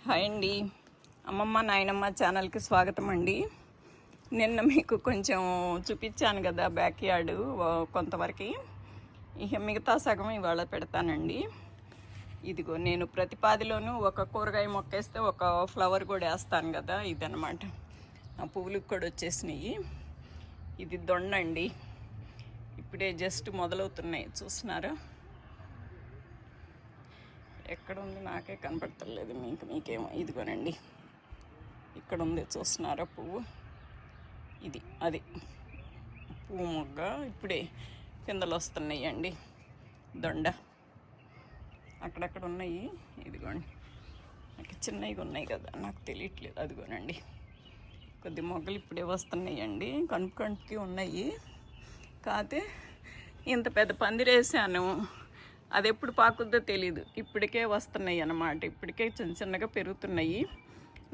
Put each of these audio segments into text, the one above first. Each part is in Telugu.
హాయ్ అండి. అమ్మమ్మ నాయనమ్మ ఛానల్కి స్వాగతం అండి. నిన్న మీకు కొంచెం చూపించాను కదా బ్యాక్ యార్డు కొంతవరకు, ఇక మిగతా సగం ఇవాళ పెడతానండి. ఇదిగో నేను ప్రతిపాదిలోనూ ఒక కూరగాయ మొక్క వేస్తే ఒక ఫ్లవర్ కూడా వేస్తాను కదా, ఇదనమాట. ఆ పువ్వులకు కూడా వచ్చేసినాయి. ఇది దొండ అండి, ఇప్పుడే జస్ట్ మొదలవుతున్నాయి, చూస్తున్నారా? ఎక్కడ ఉంది నాకే కనపడతలేదు, మీకేమో. ఇదిగోనండి, ఇక్కడ ఉంది, చూస్తున్నారా పువ్వు? అది పువ్వు మొగ్గ, ఇప్పుడే పిందెలు వస్తున్నాయి అండి. దొండ అక్కడక్కడ ఉన్నాయి, ఇదిగోండి. నాకు చిన్నవి ఉన్నాయి కదా, నాకు తెలియట్లేదు. అదిగోనండి, కొద్ది మొగ్గలు ఇప్పుడే వస్తున్నాయి అండి, కనుపుకి ఉన్నాయి. కాకపోతే ఇంత పెద్ద పందిరేసాను, అది ఎప్పుడు పాకుద్దో తెలీదు. ఇప్పటికే వస్తున్నాయి అన్నమాట, ఇప్పటికే చిన్న చిన్నగా పెరుగుతున్నాయి.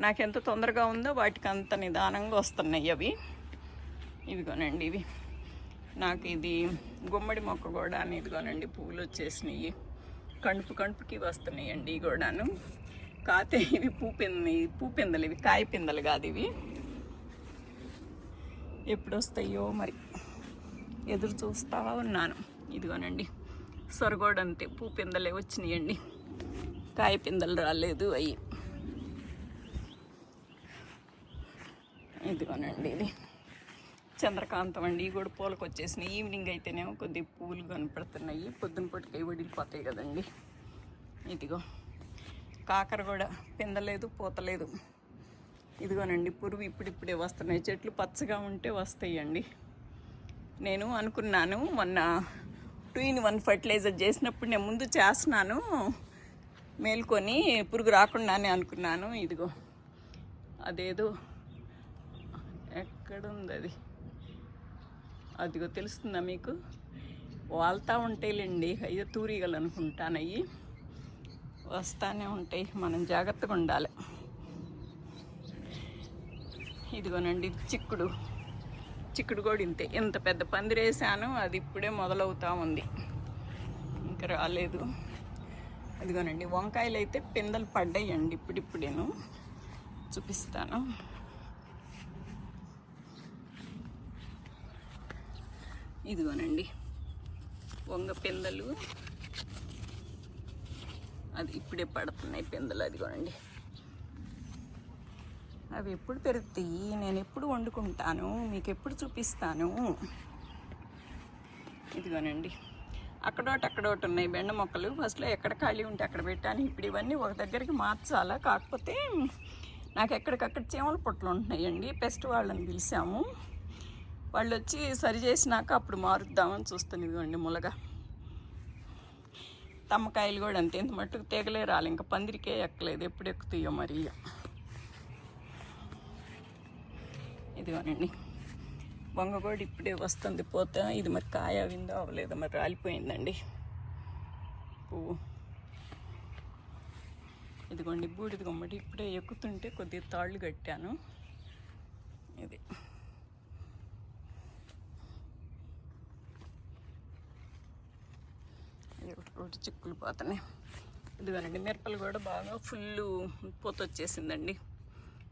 నాకెంత తొందరగా ఉందో వాటికి అంత నిదానంగా వస్తున్నాయి అవి. ఇదిగోనండి, ఇవి నాకు ఇది గుమ్మడి మొక్క కూడా, ఇదిగోనండి పువ్వులు వచ్చేసినాయి. కణుపుకి వస్తున్నాయి అండి ఇవి కూడాను. కాతే ఇవి పూ పిందలు, ఇవి కాయ పిందలు కాదు. ఇవి ఎప్పుడు వస్తాయో మరి ఎదురు చూస్తూ ఉన్నాను. ఇదిగోనండి, సొరగోడు అంతే, పూ పిందలే వచ్చినాయండి, కాయ పిందలు రాలేదు అవి. ఇదిగోనండి, ఇది చంద్రకాంతం అండి, ఇవి కూడా పూలకు వచ్చేసినాయి. ఈవినింగ్ అయితేనేమో కొద్దిగా పూలు కనపడుతున్నాయి, పొద్దున పూటకి వడిలిపోతాయి కదండి. ఇదిగో కాకర కూడా పిందలేదు, పూతలేదు. ఇదిగోనండి, పురుగు ఇప్పుడిప్పుడే వస్తున్నాయి. చెట్లు పచ్చగా ఉంటే వస్తాయండి. నేను అనుకున్నాను మొన్న 2-in-1 ఫర్టిలైజర్ చేసినప్పుడు, నేను ముందు చేస్తున్నాను మేల్కొని పురుగు రాకుండానే అనుకున్నాను. ఇదిగో అదేదో ఎక్కడుంది అదిగో తెలుస్తుందా మీకు? వాళ్తా ఉంటాయిలేండి, అయ్యో తూరిగలు అనుకుంటాను. అవి వస్తానే ఉంటాయి, మనం జాగ్రత్తగా ఉండాలి. ఇదిగోనండి, చిక్కుడు కూడా ఇంతే. ఇంత పెద్ద పందిరేసాను, అది ఇప్పుడే మొదలవుతూ ఉంది, ఇంకా రాలేదు. అదిగోనండి, వంకాయలు అయితే పిందెలు పడ్డాయండి, ఇప్పుడిప్పుడేను చూపిస్తాను. ఇదిగోనండి వంగ పిందెలు, అది ఇప్పుడే పడుతున్నాయి పిందెలు. అదిగోనండి, అవి ఎప్పుడు పెరుగుతాయి, నేను ఎప్పుడు వండుకుంటాను, మీకు ఎప్పుడు చూపిస్తాను. ఇదిగోనండి, అక్కడోటి ఉన్నాయి బెండ మొక్కలు. ఫస్ట్లో ఎక్కడ ఖాళీ ఉంటే అక్కడ పెట్టాను, ఇప్పుడు ఇవన్నీ ఒక దగ్గరికి మార్చాలా. కాకపోతే నాకు ఎక్కడికక్కడ చీమల పుట్టలు ఉంటున్నాయండి. పెస్ట్ వాళ్ళని పిలిచాము, వాళ్ళు వచ్చి సరి చేసినాక అప్పుడు మారుద్దామని చూస్తాను. ఇదిగోండి ములగ, తమ్మకాయలు కూడా అంతే, ఇంత మట్టుకు తెగలే రాలి, ఇంకా పందిరికే ఎక్కలేదు, ఎప్పుడు ఎక్కుతాయో మరి. ఇదిగోనండి, వంగ కూడా ఇప్పుడే వస్తుంది పోతా. ఇది మరి కాయ అవిందో అవ్వలేదో మరి, రాలిపోయిందండి పువ్వు. ఇదిగోండి బూడిద గుమ్మడి, ఇప్పుడే ఎక్కుతుంటే కొద్దిగా తాళ్ళు కట్టాను. ఇది ఒకటి చిక్కులు పోతున్నాయి. ఇదిగోనండి, మిరపలు కూడా బాగా ఫుల్ పూత వచ్చేసిందండి,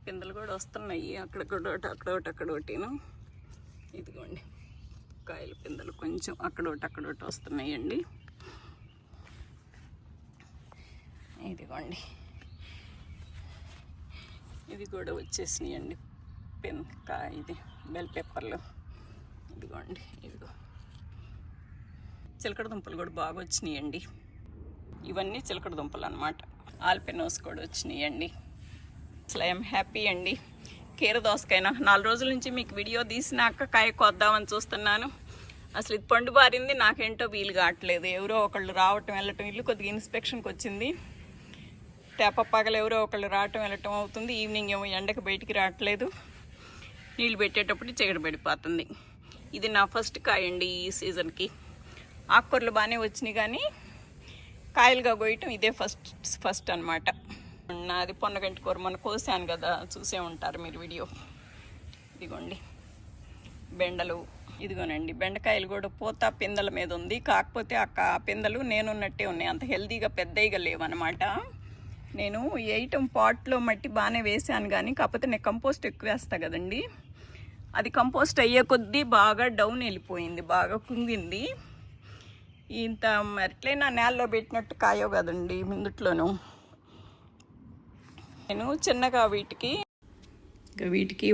పిందెలు కూడా వస్తున్నాయి, అక్కడొకటిను. ఇదిగోండి కాయల పిందెలు కొంచెం అక్కడొకటి వస్తున్నాయండి. ఇదిగోండి, ఇది కూడా వచ్చేసినాయండి ఇది బెల్ పెప్పర్లు. ఇదిగోండి, ఇదిగో చిలకడ దుంపలు కూడా బాగా వచ్చినాయండి. ఇవన్నీ చిలకడ దుంపలు అన్నమాట. ఆల్పెనోస్ కూడా వచ్చినాయండి. అసలు ఐఎమ్ హ్యాపీ అండి. కీర దోసకాయ 4 రోజుల నుంచి మీకు వీడియో తీసినాక కాయ కొద్దామని చూస్తున్నాను. అసలు ఇది పండు బారింది, నాకేంటో వీలు కావట్లేదు. ఎవరో ఒకళ్ళు రావటం వెళ్ళటం, ఇల్లు కొద్దిగా ఇన్స్పెక్షన్కి వచ్చింది, పగలు ఎవరో ఒకళ్ళు రావటం వెళ్ళటం అవుతుంది. ఈవినింగ్ ఏమో ఎండకు బయటికి రావట్లేదు, నీళ్ళు పెట్టేటప్పుడు చీకటి పడిపోతుంది. ఇది నా ఫస్ట్ కాయ అండి ఈ సీజన్కి. ఆకుకూరలు బాగానే వచ్చినాయి, కానీ కాయలుగా కోయటం ఇదే ఫస్ట్ అనమాట. నాది పొన్నగంటి కూర మొన్న కోసాను కదా, చూసే ఉంటారు మీరు వీడియో. ఇదిగోండి బెండలు, ఇదిగోనండి బెండకాయలు కూడా పూత పిందెల మీద ఉంది. కాకపోతే ఆ పిందెలు నేనున్నట్టే ఉన్నాయి, అంత హెల్దీగా పెద్దగా లేవన్నమాట. నేను వేయటం పాట్లో మట్టి బాగానే వేసాను కానీ కాకపోతే నేను కంపోస్ట్ ఎక్కువ వేస్తా కదండి, అది కంపోస్ట్ అయ్యే కొద్దీ బాగా డౌన్ వెళ్ళిపోయింది, బాగా కుంగింది. ఇంత ఎట్లయినా నేలలో పెట్టినట్టు కాయో కదండి ముందుట్లోనూ. నేను చిన్నగా వీటికి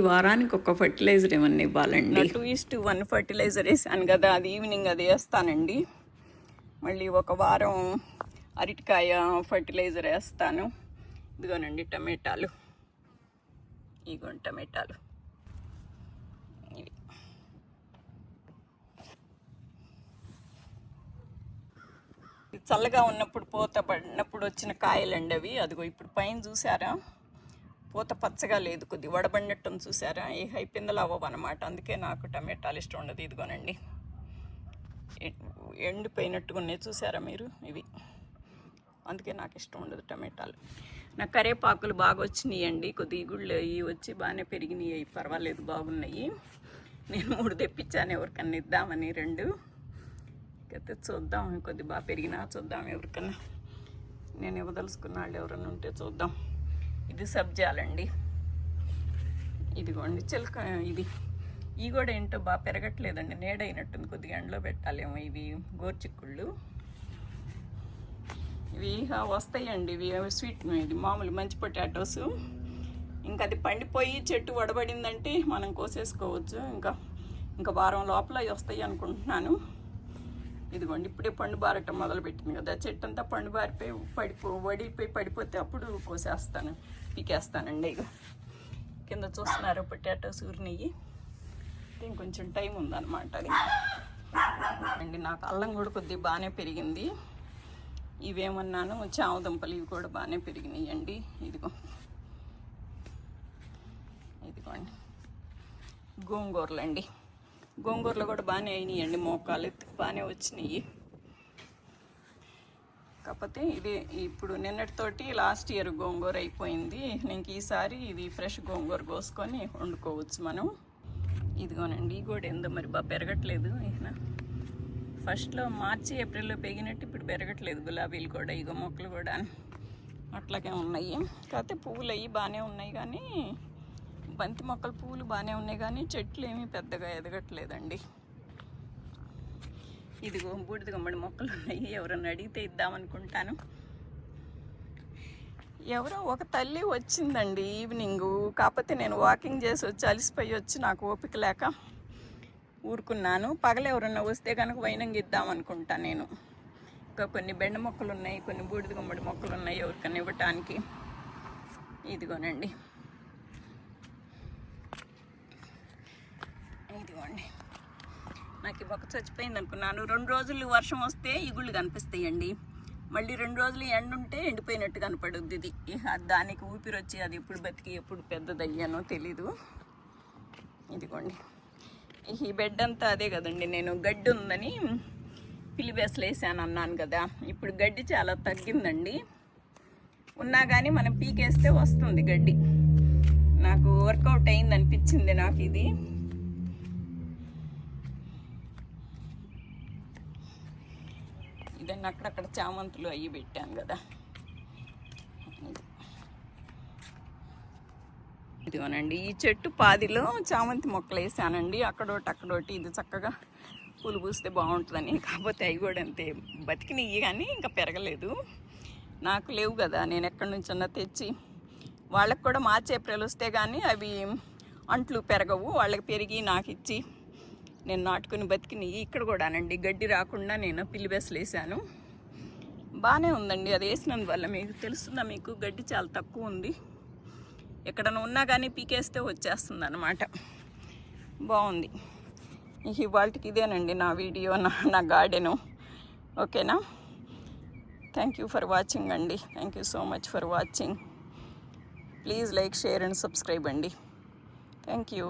వారానికి ఒక ఫర్టిలైజర్ ఏమన్నా ఇవ్వాలండి. 2:1 ఫర్టిలైజర్ వేసాను కదా, అది ఈవినింగ్ అది వేస్తానండి. మళ్ళీ ఒక వారం అరటికాయ ఫర్టిలైజర్ వేస్తాను. ఇదిగోనండి టమాటాలు, ఇదిగోండి టమాటాలు. చల్లగా ఉన్నప్పుడు పూత పడినప్పుడు వచ్చిన కాయలండి అవి. అదిగో ఇప్పుడు పైన చూసారా, పూత పచ్చగా లేదు, కొద్ది వడబడినట్టు చూసారా, ఏ హై పిందలు అవ్వవు అనమాట. అందుకే నాకు టమాటాలు ఇష్టం ఉండదు. ఇదిగోనండి ఎండిపోయినట్టుగా ఉన్నాయి చూసారా మీరు, ఇవి అందుకే నాకు ఇష్టం ఉండదు టమాటాలు. నాకు కరేపాకులు బాగా వచ్చినాయండి, కొద్దిగా గుళ్ళు అవి వచ్చి బాగానే పెరిగినాయి, అవి పర్వాలేదు బాగున్నాయి. నేను 3 తెప్పించాను ఎవరికన్నా ఇద్దామని, 2 అయితే చూద్దాం, కొద్ది బాగా పెరిగినా చూద్దాం, ఎవరికన్నా నేను ఇవ్వదలుచుకున్న వాళ్ళు ఎవరన్నా ఉంటే చూద్దాం. ఇది సబ్జాలండి, ఇదిగోండి చిలక. ఇవి కూడా ఏంటో బాగా పెరగట్లేదండి, నేడైనట్టుంది, కొద్దిగా ఎండలో పెట్టాలేమో. ఇవి గోర్చిక్కుళ్ళు, ఇవి వస్తాయండి, ఇవి స్వీట్, ఇది మామూలు మంచి పొటాటోస్. ఇంకా అది పండిపోయి చెట్టు వడబడిందంటే మనం కోసేసుకోవచ్చు. ఇంకా వారం లోపల అవి వస్తాయి అనుకుంటున్నాను. ఇదిగోండి ఇప్పుడే పండు బారటం మొదలుపెట్టింది కదా, చెట్టు అంతా పండు బారిపోయి వడిలిపోయి పడిపోతే అప్పుడు కోసేస్తాను, పీకేస్తానండి. ఇక కింద చూస్తున్నారు పొటాటోస్ ఊరినయ్యి, ఇంకొంచెం టైం ఉందన్నమాట. అది అండి నాకు అల్లం కూడా కొద్దిగా బాగానే పెరిగింది. ఇవేమన్నాను చామదుంపలు, ఇవి కూడా బాగానే పెరిగినాయి అండి. ఇదిగోండి గోంగూరలు అండి, గోంగూరలు కూడా బాగానే అయినాయండి, మోకాలు ఎత్తుకు బాగానే వచ్చినాయి. కాకపోతే ఇది ఇప్పుడు నిన్నటితోటి లాస్ట్ ఇయర్ గోంగూర అయిపోయింది. నేను ఈసారి ఇది ఫ్రెష్ గోంగూర కోసుకొని వండుకోవచ్చు మనం. ఇదిగోనండి ఈ కూడా ఏందో మరి బాగా పెరగట్లేదు. ఫస్ట్లో మార్చి ఏప్రిల్లో పెరిగినట్టు ఇప్పుడు పెరగట్లేదు. గులాబీలు కూడా, ఇగో మొక్కలు కూడా అట్లాగే ఉన్నాయి. కాకపోతే పువ్వులు అవి బాగానే ఉన్నాయి, కానీ బంతి మొక్కలు పువ్వులు బాగానే ఉన్నాయి, కానీ చెట్లు ఏమీ పెద్దగా ఎదగట్లేదండి. ఇదిగో బూడిద గుమ్మడి మొక్కలు ఉన్నాయి, ఎవరన్నా అడిగితే ఇద్దామనుకుంటాను. ఎవరో ఒక తల్లి వచ్చిందండి ఈవినింగు, కాకపోతే నేను వాకింగ్ చేసి వచ్చి అలిసిపోయి వచ్చి నాకు ఓపిక లేక ఊరుకున్నాను. పగలు ఎవరన్నా వస్తే కనుక వైనంగా ఇద్దామనుకుంటాను నేను. ఇంకా కొన్ని బెండ మొక్కలు ఉన్నాయి, కొన్ని బూడిద గుమ్మడి మొక్కలు ఉన్నాయి ఎవరికన్నా ఇవ్వటానికి. ఇదిగోనండి ఇదిగోండి, నాకు ఈ మొక్క చచ్చిపోయింది అనుకున్నాను. 2 రోజులు వర్షం వస్తే ఇగుళ్ళు కనిపిస్తాయండి, మళ్ళీ 2 రోజులు ఎండ ఉంటే ఎండిపోయినట్టు కనపడుద్ది. ఇది దానికి ఊపిరి వచ్చి అది ఎప్పుడు బతికి ఎప్పుడు పెద్దదయ్యానో తెలీదు. ఇదిగోండి ఈ బెడ్ అంతా అదే కదండి, నేను గడ్డి ఉందని పిలిబేసలు వేసాను అన్నాను కదా, ఇప్పుడు గడ్డి చాలా తగ్గిందండి. ఉన్నా కానీ మనం పీకేస్తే వస్తుంది గడ్డి. నాకు వర్కౌట్ అయింది అనిపించింది నాకు ఇది. ఇదన్నీ అక్కడక్కడ చామంతులు అయ్యి పెట్టాను కదా. ఇదిగోనండి ఈ చెట్టు పాదిలో చామంతి మొక్కలు వేసానండి, అక్కడోటి. ఇది చక్కగా పూలు పూస్తే బాగుంటుందని. కాకపోతే అవి కూడా అంతే బతికినవి, కానీ ఇంకా పెరగలేదు. నాకు లేవు కదా, నేను ఎక్కడి నుంచన్నా తెచ్చి వాళ్ళకి కూడా మార్చి ఏప్రిల్ వస్తే కానీ అవి అంట్లు పెరగవు. వాళ్ళకి పెరిగి నాకు ఇచ్చి నేను నాటుకుని బతికినవి. ఇక్కడ కూడానండి గడ్డి రాకుండా నేను పిల్లిబెసలు వేసాను, బాగానే ఉందండి. అది వేసినందువల్ల మీకు తెలుస్తుందా, మీకు గడ్డి చాలా తక్కువ ఉంది. ఎక్కడన్నా ఉన్నా కానీ పీకేస్తే వచ్చేస్తుంది అన్నమాట, బాగుంది. ఇవాళకి ఇదేనండి నా వీడియో, నా గార్డెను. ఓకేనా, థ్యాంక్ యూ ఫర్ వాచింగ్ అండి. Thank you so much for watching. Please like, share and subscribe అండి. Thank you.